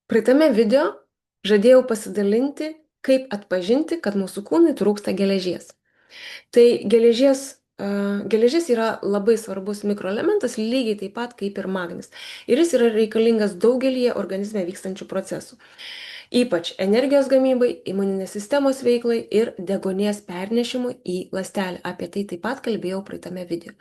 Praeitame video žadėjau pasidalinti, kaip atpažinti, kad mūsų kūnui trūksta geležies. Tai geležis yra labai svarbus mikroelementas, lygiai taip pat kaip ir magnis. Ir jis yra reikalingas daugelį organizme vykstančių procesų. Ypač energijos gamybai, imuninės sistemos veiklai ir deguonies pernešimui į ląstelę. Apie tai taip pat kalbėjau praeitame video.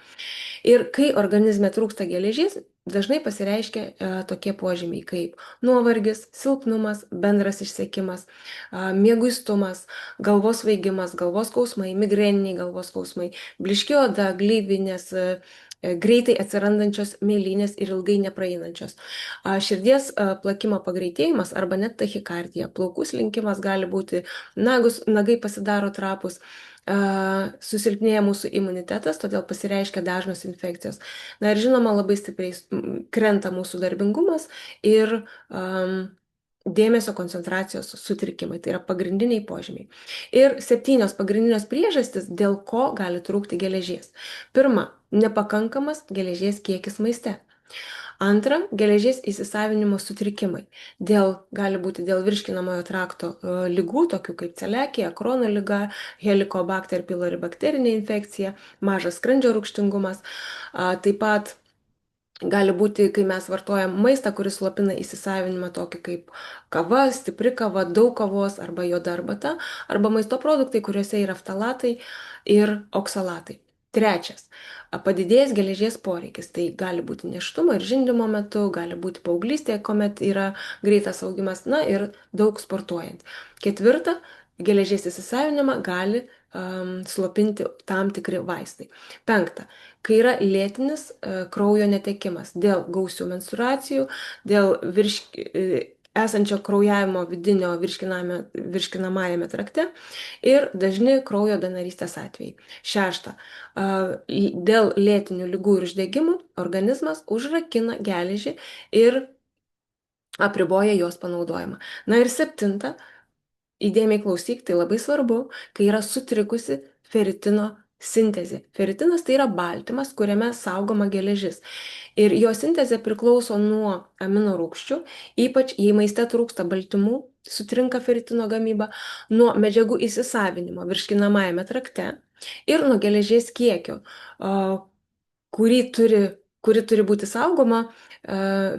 Ir kai organizme trūksta geležies, dažnai pasireiškia tokie požymiai kaip nuovargis, silpnumas, bendras išsekimas, mieguistumas, galvos svaigimas, galvos skausmai, migreniniai galvos skausmai, blyški oda, gleivinės, greitai atsirandančios mėlynės ir ilgai nepraeinančios. Širdies plakimo pagreitėjimas arba net tachikardija, plaukų slinkimas gali būti, nagai pasidaro trapus, susilpnėja mūsų imunitetas, todėl pasireiškia dažnos infekcijos. Na ir žinoma, labai stipriai krenta mūsų darbingumas ir dėmesio koncentracijos sutrikimai. Tai yra pagrindiniai požymiai. Ir 7 pagrindinės priežastis, dėl ko gali trūkti geležies. Pirma, nepakankamas geležies kiekis maiste. Antra, geležies įsisavinimo sutrikimai. Gali būti dėl virškinamojo trakto ligų, tokių kaip celiakija, Krono liga, helikobakter pylori bakterinė infekcija, mažas skrandžio rūgštingumas. Taip pat gali būti, kai mes vartojam maistą, kuris slopina įsisavinimą, tokį kaip kava, stipri kava, daug kavos arba juoda arbata, arba maisto produktai, kuriuose yra ftalatai ir oksalatai. Trečias, padidėjęs geležies poreikis. Tai gali būti nėštumo ir žindymo metu, gali būti paauglystėje, kuomet yra greitas augimas, na ir daug sportuojant. Ketvirta, geležies įsisavinimą gali slopinti tam tikri vaistai. Penkta, kai yra lėtinis kraujo netekimas dėl gausių menstruacijų, dėl esančio kraujavimo vidinio virškinamajame trakte ir dažni kraujo donorystės atvejai. Šešta, dėl lėtinių ligų ir uždegimų organizmas užrakina geležį ir apriboja jos panaudojimą. Na ir 7, įdėmiai klausyk, tai labai svarbu, kai yra sutrikusi feritino sintezė. Feritinas tai yra baltymas, kuriame saugoma geležis. Ir jo sintezė priklauso nuo amino rūgščių, ypač jei maiste trūksta baltymų, sutrinka feritino gamyba, nuo medžiagų įsisavinimo virškinamajame trakte ir nuo geležies kiekio, kuri turi būti saugoma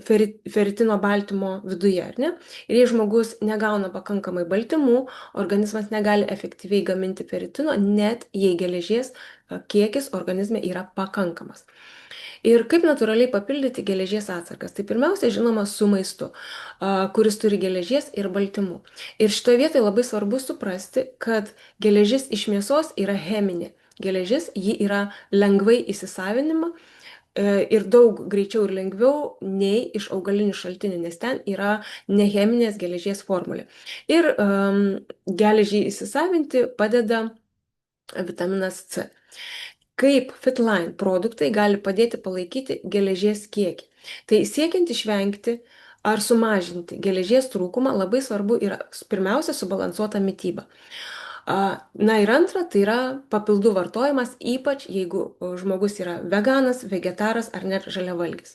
feritino baltymo viduje, ar ne? Ir jei žmogus negauna pakankamai baltymų, organizmas negali efektyviai gaminti feritino, net jei geležies kiekis organizme yra pakankamas. Ir kaip natūraliai papildyti geležies atsargas? Tai pirmiausia, žinoma, su maistu, kuris turi geležies ir baltymų. Ir šitoje vietoje labai svarbu suprasti, kad geležis iš mėsos yra cheminė. Geležis ji yra lengvai įsisavinima ir daug greičiau ir lengviau nei iš augalinių šaltinių, nes ten yra necheminės geležies formulė. Ir geležį įsisavinti padeda vitaminas C. Kaip Fitline produktai gali padėti palaikyti geležies kiekį? Tai siekiant išvengti ar sumažinti geležies trūkumą, labai svarbu yra pirmiausia subalansuota mityba. Na ir antra, tai yra papildų vartojimas, ypač jeigu žmogus yra veganas, vegetaras ar net žaliavalgis.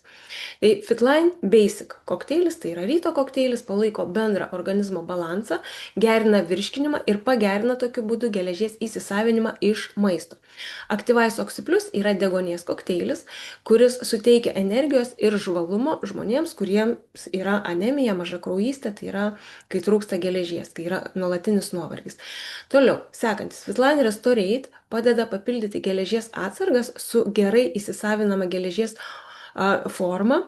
Tai Fitline Basic kokteilis, tai yra ryto kokteilis, palaiko bendrą organizmo balansą, gerina virškinimą ir pagerina tokiu būdu geležies įsisavinimą iš maisto. Activise Oxy Plus yra deguonies kokteilis, kuris suteikia energijos ir žvalumo žmonėms, kuriems yra anemija, mažakraujystė, tai yra, kai trūksta geležies, kai yra nuolatinis nuovargis. Toliau, sekantis, Fitline Restorate padeda papildyti geležies atsargas su gerai įsisavinama geležies forma,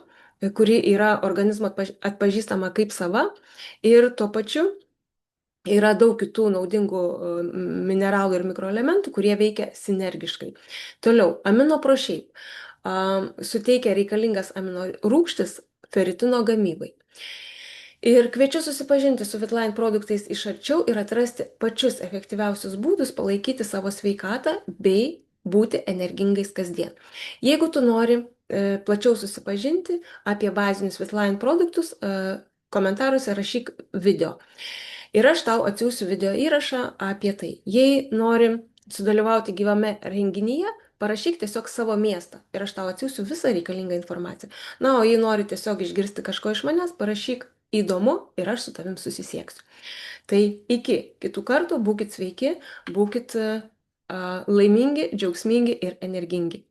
kuri yra organizmo atpažįstama kaip sava ir tuo pačiu yra daug kitų naudingų mineralų ir mikroelementų, kurie veikia sinergiškai. Toliau, AminoProShape suteikia reikalingas amino rūgštis feritino gamybai. Ir kviečiu susipažinti su Fitline produktais iš arčiau ir atrasti pačius efektyviausius būdus palaikyti savo sveikatą bei būti energingais kasdien. Jeigu tu nori plačiau susipažinti apie bazinius Fitline produktus, komentaruose rašyk video. Ir aš tau atsiųsiu video įrašą apie tai. Jei nori sudalyvauti gyvame renginyje, parašyk tiesiog savo miestą ir aš tau atsiųsiu visą reikalingą informaciją. Na, o jei nori tiesiog išgirsti kažko iš manęs, parašyk įdomu ir aš su tavim susisieksiu. Tai iki kitų kartų, būkit sveiki, būkit laimingi, džiaugsmingi ir energingi.